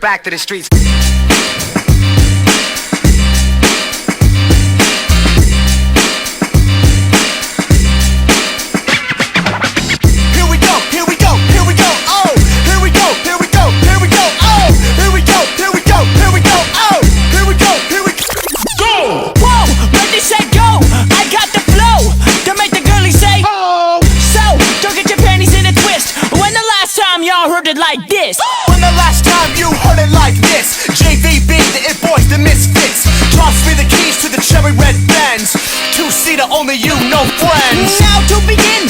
back to the streets. Like this. When the last time you heard it like this? JVB, the It Boys, the Misfits. Toss me the keys to the cherry red Benz. Two-seater, only you, no friends. Now to begin,